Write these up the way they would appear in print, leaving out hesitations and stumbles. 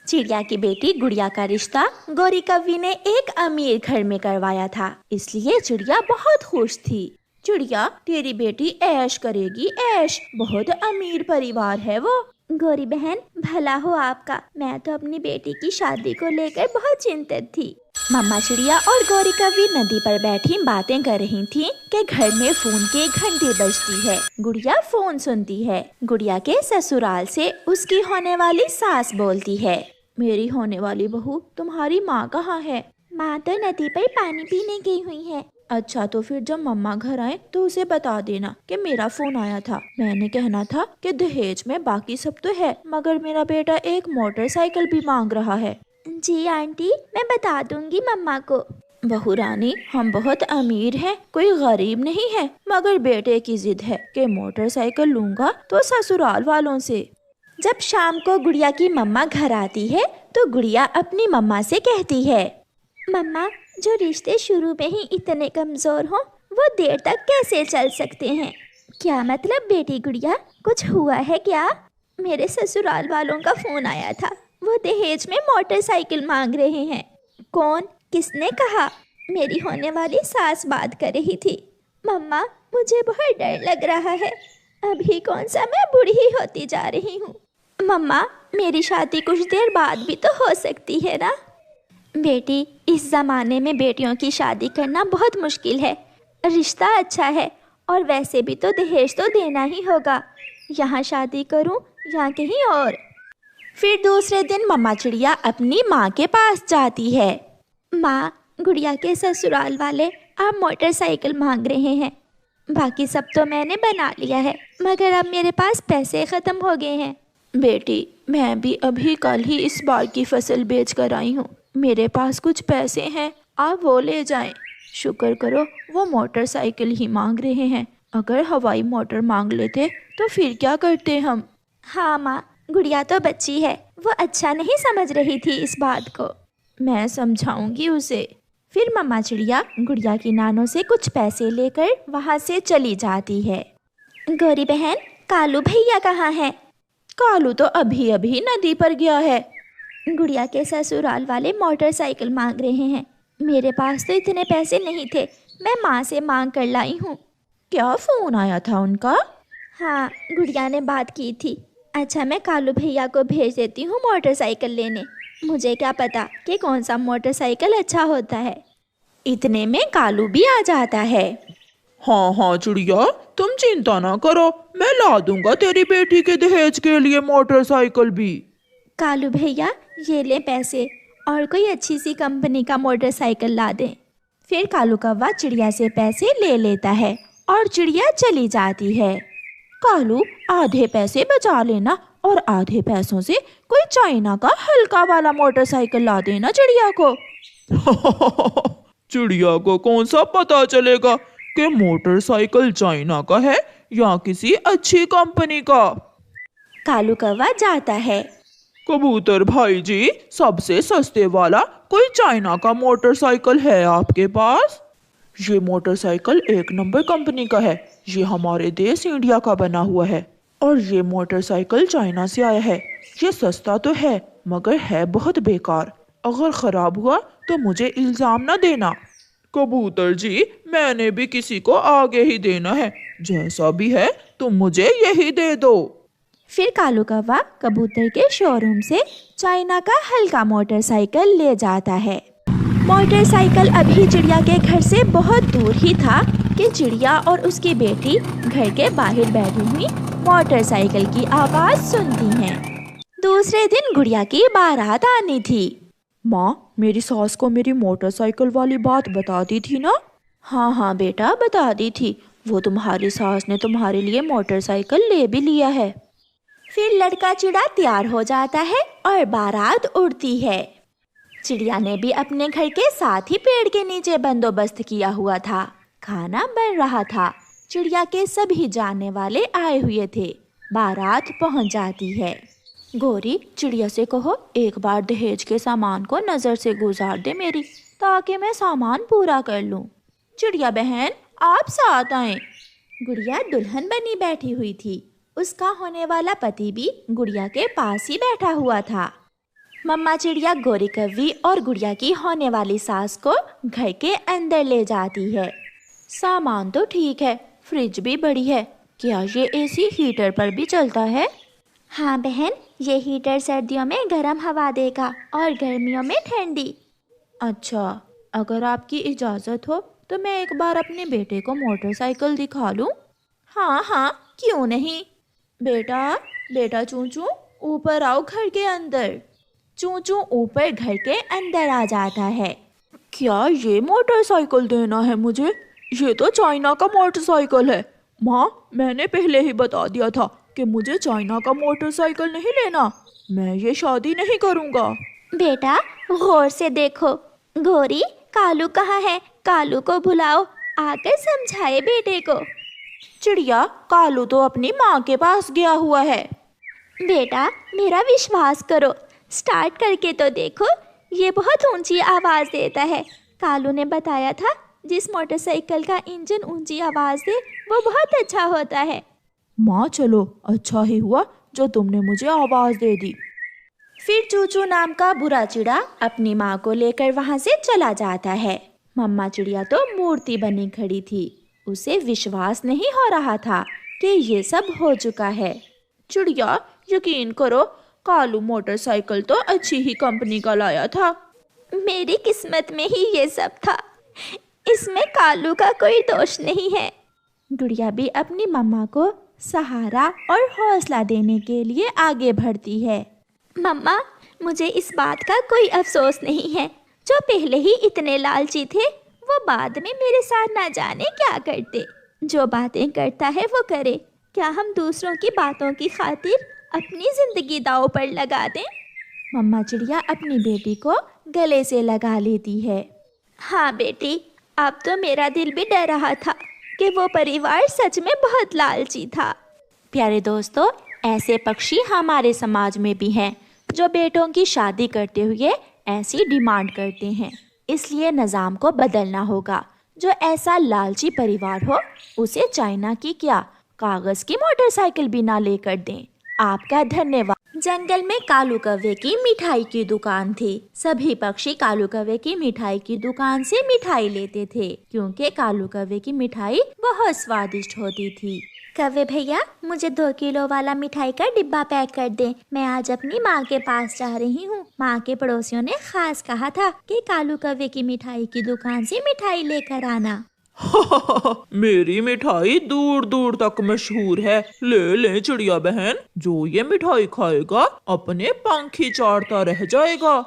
चिड़िया की बेटी गुड़िया का रिश्ता गौरी कव्वी ने एक अमीर घर में करवाया था, इसलिए चिड़िया बहुत खुश थी। चिड़िया, तेरी बेटी ऐश करेगी ऐश, बहुत अमीर परिवार है वो। गौरी बहन, भला हो आपका। मैं तो अपनी बेटी की शादी को लेकर बहुत चिंतित थी। मम्मा चिड़िया और गौरी कव्वी नदी पर बैठी बातें कर रही थीं कि घर में फोन की घंटी बजती है। गुड़िया फोन सुनती है। गुड़िया के ससुराल से उसकी होने वाली सास बोलती है, मेरी होने वाली बहू, तुम्हारी माँ कहाँ है? माँ तो नदी पर पानी पीने गई हुई है। अच्छा, तो फिर जब मम्मा घर आए तो उसे बता देना कि मेरा फोन आया था। मैंने कहना था कि दहेज में बाकी सब तो है, मगर मेरा बेटा एक मोटरसाइकिल भी मांग रहा है। जी आंटी, मैं बता दूंगी मम्मा को। बहू रानी, हम बहुत अमीर हैं, कोई गरीब नहीं है, मगर बेटे की जिद है कि मोटरसाइकिल लूंगा तो ससुराल वालों से। जब शाम को गुड़िया की मम्मा घर आती है तो गुड़िया अपनी मम्मा से कहती है, मम्मा, जो रिश्ते शुरू में ही इतने कमजोर हों, वो देर तक कैसे चल सकते हैं? क्या मतलब बेटी गुड़िया, कुछ हुआ है क्या? मेरे ससुराल वालों का फोन आया था, वो दहेज में मोटरसाइकिल मांग रहे हैं। कौन, किसने कहा? मेरी होने वाली सास बात कर रही थी। मम्मा, मुझे बहुत डर लग रहा है। अभी कौन सा मैं बूढ़ी होती जा रही हूँ। मम्मा, मेरी शादी कुछ देर बाद भी तो हो सकती है ना? बेटी, इस ज़माने में बेटियों की शादी करना बहुत मुश्किल है। रिश्ता अच्छा है और वैसे भी तो दहेज तो देना ही होगा। यहाँ शादी करूँ या कहीं और? फिर दूसरे दिन मम्मा चिड़िया अपनी माँ के पास जाती है। माँ, गुड़िया के ससुराल वाले अब मोटरसाइकिल मांग रहे हैं। बाकी सब तो मैंने बना लिया है, मगर अब मेरे पास पैसे ख़त्म हो गए हैं। बेटी, मैं भी अभी कल ही इस बार की फसल बेच कर आई हूँ। मेरे पास कुछ पैसे हैं, आप वो ले जाएं। शुक्र करो वो मोटरसाइकिल ही मांग रहे हैं, अगर हवाई मोटर मांग लेते तो फिर क्या करते हम। हाँ माँ, गुड़िया तो बच्ची है, वो अच्छा नहीं समझ रही थी इस बात को। मैं समझाऊंगी उसे। फिर मम्मा चिड़िया गुड़िया की नानों से कुछ पैसे लेकर वहाँ से चली जाती है। गौरी बहन, कालू भैया कहाँ हैं? कालू तो अभी अभी नदी पर गया है। गुड़िया के ससुराल वाले मोटरसाइकिल मांग रहे हैं। मेरे पास तो इतने पैसे नहीं थे, मैं माँ से मांग कर लाई हूँ। क्या फ़ोन आया था उनका? हाँ, गुड़िया ने बात की थी। अच्छा, मैं कालू भैया को भेज देती हूँ मोटरसाइकिल लेने। मुझे क्या पता कि कौन सा मोटरसाइकिल अच्छा होता है। इतने में कालू भी आ जाता है। हाँ हाँ चिड़िया, तुम चिंता ना करो, मैं ला दूंगा तेरी बेटी के दहेज के लिए मोटरसाइकिल भी। कालू भैया, ये ले पैसे और कोई अच्छी सी कंपनी का मोटरसाइकिल ला दें। फिर कालू कौवा चिड़िया से पैसे ले लेता है और चिड़िया चली जाती है। कालू, आधे पैसे बचा लेना और आधे पैसों से कोई चाइना का हल्का वाला मोटरसाइकिल ला देना चिड़िया को। चिड़िया को कौन सा पता चलेगा कि मोटरसाइकिल चाइना का है या किसी अच्छी कंपनी का। कालू कौवा जाता है। कबूतर भाई जी, सबसे सस्ते वाला कोई चाइना का मोटरसाइकिल है आपके पास? ये मोटरसाइकिल एक नंबर कंपनी का है, ये हमारे देश इंडिया का बना हुआ है और ये मोटरसाइकिल चाइना से आया है। ये सस्ता तो है मगर है बहुत बेकार, अगर खराब हुआ तो मुझे इल्जाम न देना। कबूतर जी, मैंने भी किसी को आगे ही देना है, जैसा भी है तुम मुझे यही दे दो। फिर कालू कौवा कबूतर के शोरूम से चाइना का हल्का मोटरसाइकिल ले जाता है। मोटरसाइकिल अभी चिड़िया के घर से बहुत दूर ही था कि चिड़िया और उसकी बेटी घर के बाहर बैठी हुई मोटरसाइकिल की आवाज़ सुनती हैं। दूसरे दिन गुड़िया की बारात आनी थी। माँ, मेरी सास को मेरी मोटरसाइकिल वाली बात बता दी थी ना? हाँ हाँ बेटा, बता दी थी। वो तुम्हारी सास ने तुम्हारे लिए मोटरसाइकिल ले भी लिया है। फिर लड़का चिड़ा तैयार हो जाता है और बारात उड़ती है। चिड़िया ने भी अपने घर के साथ ही पेड़ के नीचे बंदोबस्त किया हुआ था। खाना बन रहा था। चिड़िया के सभी जानने वाले आए हुए थे। बारात पहुंच जाती है। गौरी, चिड़िया से कहो एक बार दहेज के सामान को नज़र से गुजार दे मेरी, ताकि मैं सामान पूरा कर लूं। चिड़िया बहन, आप साथ आएं। गुड़िया दुल्हन बनी बैठी हुई थी। उसका होने वाला पति भी गुड़िया के पास ही बैठा हुआ था। मम्मा चिड़िया गोरी कव्वी और गुड़िया की होने वाली सास को घर के अंदर ले जाती है। सामान तो ठीक है, फ्रिज भी बड़ी है, क्या ये एसी हीटर पर भी चलता है? हाँ बहन, ये हीटर सर्दियों में गर्म हवा देगा और गर्मियों में ठंडी। अच्छा, अगर आपकी इजाज़त हो तो मैं एक बार अपने बेटे को मोटरसाइकिल दिखा लूं? हाँ हाँ, क्यों नहीं। बेटा बेटा चूचू, ऊपर आओ घर के अंदर। चूचू ऊपर घर के अंदर आ जाता है। क्या ये मोटरसाइकिल देना है मुझे? ये तो चाइना का मोटरसाइकिल है। माँ, मैंने पहले ही बता दिया था कि मुझे चाइना का मोटरसाइकिल नहीं लेना। मैं ये शादी नहीं करूँगा। बेटा गौर से देखो। गोरी, कालू कहाँ है? कालू को बुलाओ, आकर समझाए बेटे को। चिड़िया, कालू तो अपनी माँ के पास गया हुआ है। बेटा मेरा विश्वास करो, स्टार्ट करके तो देखो, ये बहुत ऊंची आवाज़ देता है। कालू ने बताया था जिस मोटरसाइकिल का इंजन ऊंची आवाज़ दे वो बहुत अच्छा होता है। माँ चलो, अच्छा ही हुआ जो तुमने मुझे आवाज़ दे दी। फिर चूचू नाम का बुरा चिड़ा अपनी माँ को लेकर वहाँ से चला जाता है। मम्मा चिड़िया तो मूर्ति बनी खड़ी थी, उसे विश्वास नहीं हो रहा था कि ये सब हो चुका है। चिड़िया, यकीन करो, कालू मोटरसाइकिल तो अच्छी ही कंपनी का लाया था। मेरी किस्मत में ही ये सब था, इसमें कालू का कोई दोष नहीं है। गुड़िया भी अपनी मम्मा को सहारा और हौसला देने के लिए आगे बढ़ती है। मम्मा, मुझे इस बात का कोई अफसोस नहीं है। जो पहले ही इतने लालची थे वो बाद में मेरे साथ ना जाने क्या करते। जो बातें करता है वो करे। क्या हम दूसरों की बातों की खातिर अपनी जिंदगी दांव पर लगा दें? मम्मा चिड़िया अपनी बेटी को गले से लगा लेती है। हाँ बेटी, अब तो मेरा दिल भी डर रहा था कि वो परिवार सच में बहुत लालची था। प्यारे दोस्तों, ऐसे पक्षी हमारे समाज में भी हैं जो बेटों की शादी करते हुए ऐसी डिमांड करते हैं। इसलिए निज़ाम को बदलना होगा। जो ऐसा लालची परिवार हो उसे चाइना की क्या, कागज़ की मोटरसाइकिल भी ना लेकर दें। आपका धन्यवाद। जंगल में कालू कौवे की मिठाई की दुकान थी। सभी पक्षी कालू कौवे की मिठाई की दुकान से मिठाई लेते थे क्योंकि कालू कौवे की मिठाई बहुत स्वादिष्ट होती थी। कौवे भैया, मुझे 2 किलो वाला मिठाई का डिब्बा पैक कर दें। मैं आज अपनी माँ के पास जा रही हूँ। माँ के पड़ोसियों ने खास कहा था कि कालू कौवे की मिठाई की दुकान से मिठाई लेकर आना। मेरी मिठाई दूर दूर तक मशहूर है। ले ले चिड़िया बहन, जो ये मिठाई खाएगा अपने पंख ही चाटता रह जाएगा।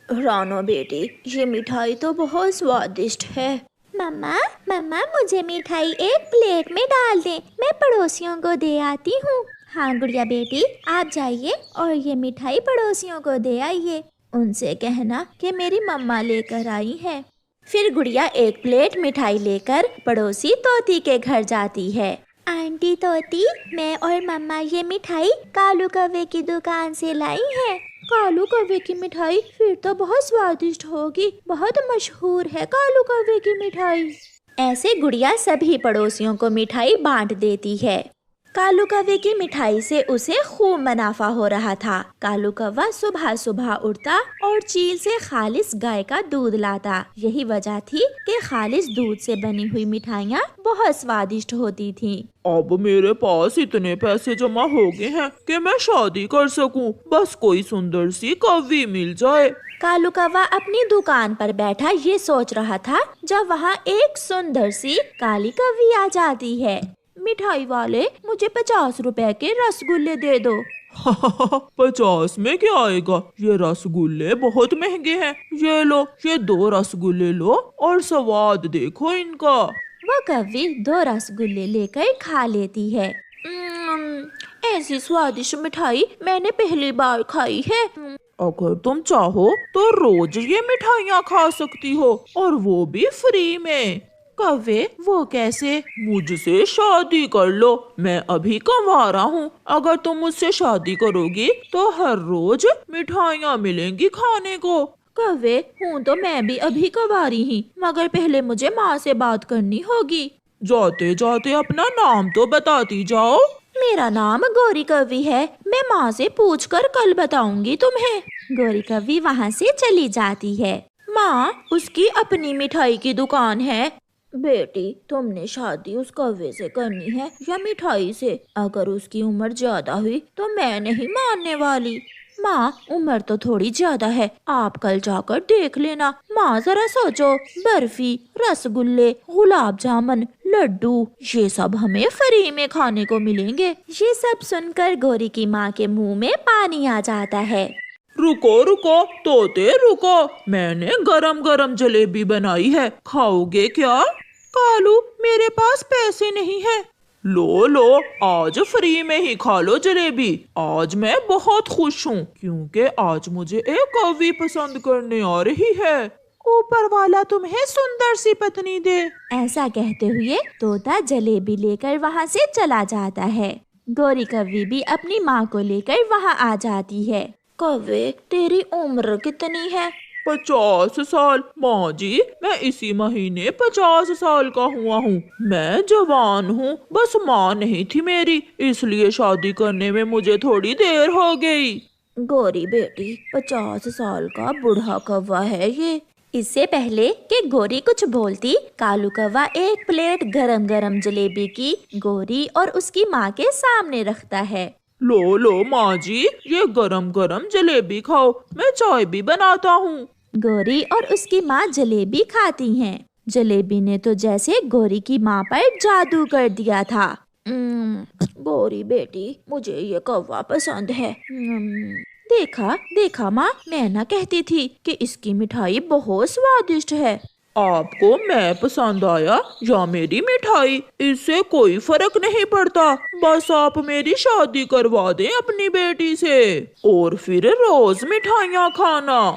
रानो बेटी, ये मिठाई तो बहुत स्वादिष्ट है। मम्मा मम्मा, मुझे मिठाई एक प्लेट में डाल दें, मैं पड़ोसियों को दे आती हूँ। हाँ गुड़िया बेटी, आप जाइए और ये मिठाई पड़ोसियों को दे आइए। उनसे कहना कि मेरी मम्मा लेकर आई है। फिर गुड़िया एक प्लेट मिठाई लेकर पड़ोसी तोती के घर जाती है। आंटी तोती, मैं और मम्मा ये मिठाई कालू कौवे की दुकान से लाई है। कालू कौवे की मिठाई फिर तो बहुत स्वादिष्ट होगी, बहुत मशहूर है कालू कौवे की मिठाई। ऐसे गुड़िया सभी पड़ोसियों को मिठाई बांट देती है। कालू कौवे की मिठाई से उसे खूब मुनाफा हो रहा था। कालू कौवा सुबह सुबह उठता और चील से खालिस गाय का दूध लाता। यही वजह थी कि खालिस दूध से बनी हुई मिठाइयाँ बहुत स्वादिष्ट होती थीं। अब मेरे पास इतने पैसे जमा हो गए हैं कि मैं शादी कर सकूं। बस कोई सुंदर सी कौवी मिल जाए। कालू कौवा अपनी दुकान पर बैठा ये सोच रहा था जब वहाँ एक सुंदर सी काली कौवी आ जाती है। मिठाई वाले, मुझे 50 रुपए के रसगुल्ले दे दो। 50 में क्या आएगा, ये रसगुल्ले बहुत महंगे हैं। ये लो, ये 2 रसगुल्ले लो और स्वाद देखो इनका। वो कौवी 2 रसगुल्ले लेकर खा लेती है। ऐसी स्वादिष्ट मिठाई मैंने पहली बार खाई है। अगर तुम चाहो तो रोज ये मिठाइयाँ खा सकती हो, और वो भी फ्री में। कौवे, वो कैसे? मुझसे शादी कर लो, मैं अभी कंवारा हूँ। अगर तुम मुझसे शादी करोगी तो हर रोज मिठाइयाँ मिलेंगी खाने को। कौवे, हूँ तो मैं भी अभी कंवारी ही, मगर पहले मुझे माँ से बात करनी होगी। जाते जाते अपना नाम तो बताती जाओ। मेरा नाम गोरी कौवी है। मैं माँ से पूछकर कल बताऊंगी तुम्हें। गौरी कव्वी वहाँ से चली जाती है। माँ, उसकी अपनी मिठाई की दुकान है। बेटी, तुमने शादी उस कौवे से करनी है या मिठाई से? अगर उसकी उम्र ज्यादा हुई तो मैं नहीं मानने वाली। माँ, उम्र तो थोड़ी ज्यादा है, आप कल जाकर देख लेना। माँ जरा सोचो, बर्फी, रसगुल्ले, गुलाब जामुन, लड्डू, ये सब हमें फ्री में खाने को मिलेंगे। ये सब सुनकर गौरी की माँ के मुंह में पानी आ जाता है। रुको रुको तोते रुको, मैंने गरम गरम जलेबी बनाई है, खाओगे क्या? कालू, मेरे पास पैसे नहीं है। लो लो, आज फ्री में ही खा लो जलेबी। आज मैं बहुत खुश हूँ क्योंकि आज मुझे एक कौवी पसंद करने आ रही है। ऊपर वाला तुम्हें सुंदर सी पत्नी दे। ऐसा कहते हुए तोता जलेबी लेकर वहाँ से चला जाता है। गौरी कव्वी भी अपनी माँ को लेकर वहाँ आ जाती है। कौवे, तेरी उम्र कितनी है? 50 साल। माँ जी, मैं इसी महीने 50 साल का हुआ हूँ। मैं जवान हूँ, बस माँ नहीं थी मेरी, इसलिए शादी करने में मुझे थोड़ी देर हो गई। गौरी बेटी, 50 साल का बूढ़ा कौवा है ये। इससे पहले कि गौरी कुछ बोलती, कालू कौवा एक प्लेट गरम गरम जलेबी की गौरी और उसकी माँ के सामने रखता है। लो लो माँ जी, ये गरम गरम जलेबी खाओ, मैं चाय भी बनाता हूँ। गौरी और उसकी माँ जलेबी खाती हैं। जलेबी ने तो जैसे गौरी की माँ पर जादू कर दिया था। गौरी बेटी, मुझे ये कौवा पसंद है। देखा देखा माँ, मैं ना कहती थी कि इसकी मिठाई बहुत स्वादिष्ट है। आपको मैं पसंद आया या मेरी मिठाई, इससे कोई फर्क नहीं पड़ता। बस आप मेरी शादी करवा दें अपनी बेटी से और फिर रोज मिठाइयाँ खाना।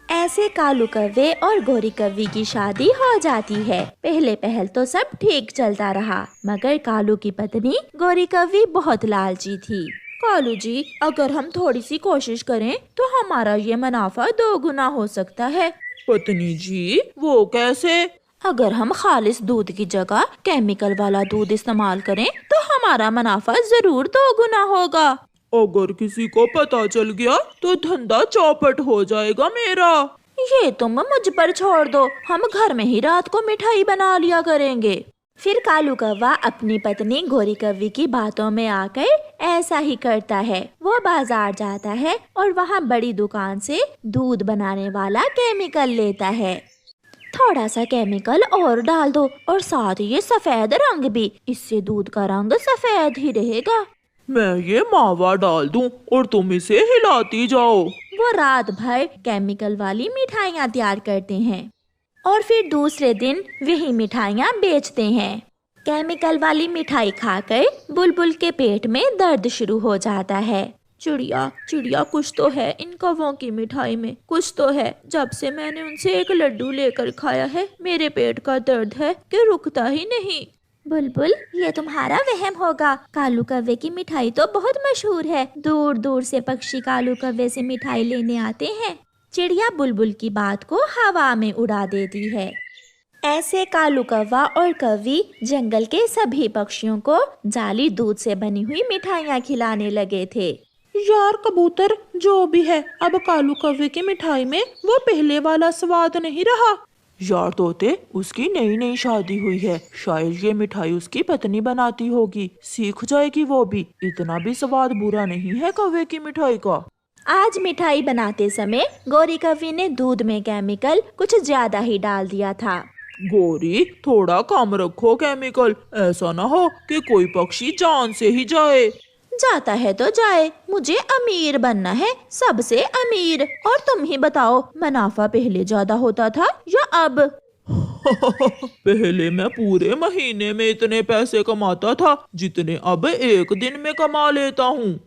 ऐसे कालू कव्वे और गौरी कव्वी की शादी हो जाती है। पहले पहल तो सब ठीक चलता रहा, मगर कालू की पत्नी गौरी कव्वी बहुत लालची थी। कालू जी, अगर हम थोड़ी सी कोशिश करें तो हमारा ये मुनाफा 2 गुना हो सकता है। पत्नी जी, वो कैसे? अगर हम खालिस दूध की जगह केमिकल वाला दूध इस्तेमाल करें तो हमारा मुनाफा जरूर 2 गुना होगा। अगर किसी को पता चल गया तो धंधा चौपट हो जाएगा मेरा। ये तुम मुझ पर छोड़ दो, हम घर में ही रात को मिठाई बना लिया करेंगे। फिर कालू कौवा अपनी पत्नी गौरी कव्वी की बातों में आकर ऐसा ही करता है। वो बाजार जाता है और वहाँ बड़ी दुकान से दूध बनाने वाला केमिकल लेता है। थोड़ा सा केमिकल और डाल दो और साथ ये सफेद रंग भी, इससे दूध का रंग सफेद ही रहेगा। मैं ये मावा डाल दूं और तुम इसे हिलाती जाओ। वो रात भर केमिकल वाली मिठाइयाँ तैयार करते हैं और फिर दूसरे दिन वही मिठाइयाँ बेचते हैं। केमिकल वाली मिठाई खाकर बुलबुल के पेट में दर्द शुरू हो जाता है। चिड़िया चिड़िया, कुछ तो है इन कौवों की मिठाई में, कुछ तो है। जब से मैंने उनसे एक लड्डू लेकर खाया है, मेरे पेट का दर्द है कि रुकता ही नहीं। बुलबुल, ये तुम्हारा वहम होगा। कालू कव्वे की मिठाई तो बहुत मशहूर है। दूर दूर से पक्षी कालू कव्वे से मिठाई लेने आते हैं। चिड़िया बुलबुल की बात को हवा में उड़ा देती है। ऐसे कालू कौवा और कव्वी जंगल के सभी पक्षियों को जाली दूध से बनी हुई मिठाइयाँ खिलाने लगे थे। यार कबूतर, जो भी है, अब कालू कव्वे की मिठाई में वो पहले वाला स्वाद नहीं रहा। यार तोते, उसकी नई नई शादी हुई है, शायद ये मिठाई उसकी पत्नी बनाती होगी, सीख जाएगी वो भी। इतना भी स्वाद बुरा नहीं है कव्वे की मिठाई का। आज मिठाई बनाते समय गौरी कव्वी ने दूध में केमिकल कुछ ज्यादा ही डाल दिया था। गौरी, थोड़ा कम रखो केमिकल, ऐसा ना हो कि कोई पक्षी जान से ही जाए। जाता है तो जाए, मुझे अमीर बनना है, सबसे अमीर। और तुम ही बताओ, मुनाफा पहले ज्यादा होता था या अब? पहले मैं पूरे महीने में इतने पैसे कमाता था जितने अब एक दिन में कमा लेता हूँ।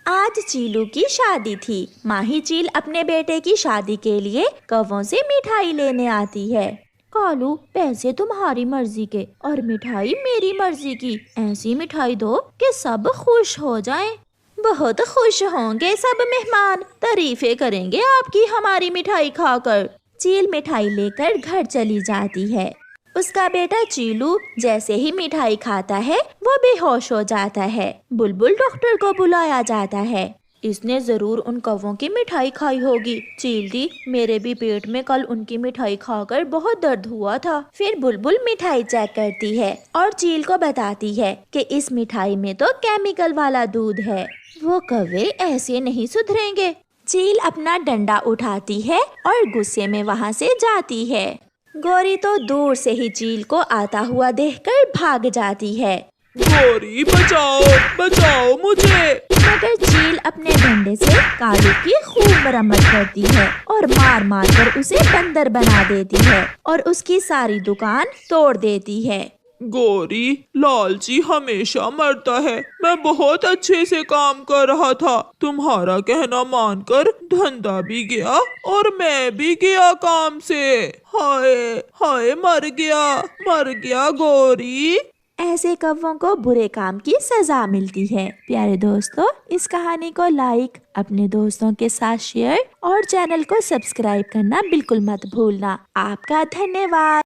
आज चीलू की शादी थी। माही चील अपने बेटे की शादी के लिए कौवों से मिठाई लेने आती है। कालू, पैसे तुम्हारी मर्जी के और मिठाई मेरी मर्जी की। ऐसी मिठाई दो कि सब खुश हो जाएं। बहुत खुश होंगे सब मेहमान, तारीफें करेंगे आपकी हमारी मिठाई खाकर। चील मिठाई लेकर घर चली जाती है। उसका बेटा चीलू जैसे ही मिठाई खाता है वो बेहोश हो जाता है। बुलबुल डॉक्टर को बुलाया जाता है। इसने जरूर उन कौवों की मिठाई खाई होगी। चील दी, मेरे भी पेट में कल उनकी मिठाई खाकर बहुत दर्द हुआ था। फिर बुलबुल मिठाई चेक करती है और चील को बताती है कि इस मिठाई में तो केमिकल वाला दूध है। वो कौवे ऐसे नहीं सुधरेंगे। चील अपना डंडा उठाती है और गुस्से में वहाँ से जाती है। गौरी तो दूर से ही चील को आता हुआ देखकर भाग जाती है। गौरी बचाओ, बचाओ मुझे। मगर चील अपने डंडे से कालू की खूब मरम्मत करती है और मार मार कर उसे बंदर बना देती है और उसकी सारी दुकान तोड़ देती है। गौरी, लालची हमेशा मरता है। मैं बहुत अच्छे से काम कर रहा था, तुम्हारा कहना मानकर धंधा भी गया और मैं भी गया काम से। हाय हाय, मर गया गौरी। ऐसे कौवों को बुरे काम की सजा मिलती है। प्यारे दोस्तों, इस कहानी को लाइक, अपने दोस्तों के साथ शेयर और चैनल को सब्सक्राइब करना बिल्कुल मत भूलना। आपका धन्यवाद।